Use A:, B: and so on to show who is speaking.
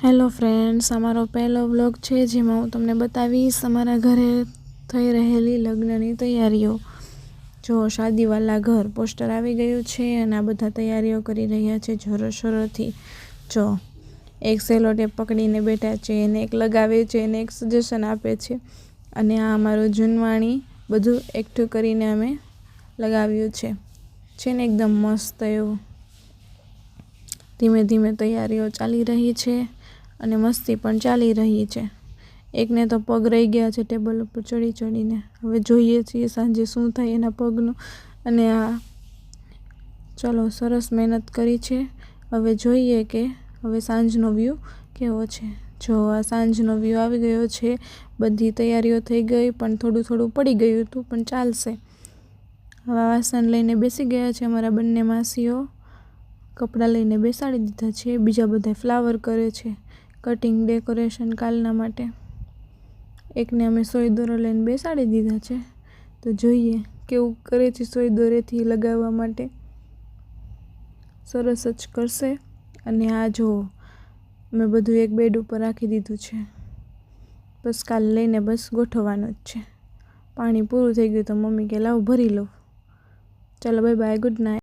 A: Hello friends, અમારો પહેલો vlog છે જેમાં હું તમને બતાવીશ અમારા ઘરે થઈ રહેલી લગ્નની તૈયારીઓ। જો શાદીવાલા ઘર પોસ્ટર આવી ગયું છે અને આ બધા તૈયારીઓ કરી રહ્યા છે જોરોશોરોથી। જો એક સેલો ટેપ પકડીને બેઠા છે અને એક લગાવે છે અને એક સજેશન આપે છે અને આ અમારું જૂનવાણી બધું એકઠું કરીને અમે લગાવ્યું છે ને એકદમ મસ્ત એવું। ધીમે ધીમે તૈયારીઓ ચાલી રહી છે અને મસ્તી પણ ચાલી રહી છે। એકને તો પગ રહી ગયા છે ટેબલ ઉપર ચડી ચડીને। હવે જોઈએ છીએ સાંજે શું થાય એના પગનું। અને આ ચલો સરસ મહેનત કરી છે। હવે જોઈએ કે હવે સાંજનો વ્યૂ કેવો છે। જો આ સાંજનો વ્યૂ આવી ગયો છે। બધી તૈયારીઓ થઈ ગઈ પણ થોડું થોડું પડી ગયું હતું પણ ચાલશે। હવે વાસણ લઈને બેસી ગયા છે અમારા બંને માસીઓ। કપડાં લઈને બેસાડી દીધા છે। બીજા બધા ફ્લાવર કરે છે, કટિંગ ડેકોરેશન કાલના માટે। એકને અમે સોય દોરો લઈને બેસાડી દીધા છે તો જોઈએ કેવું કરે છે સોય દોરેથી લગાવવા માટે। સરસ જ કરશે। અને આ જો મેં બધું એક બેડ ઉપર રાખી દીધું છે, બસ કાલ લઈને બસ ગોઠવવાનું જ છે। પાણી પૂરું થઈ ગયું તો મમ્મી કે લાવ ભરી લઉં। ચલો બાય બાય, ગુડ નાઇટ।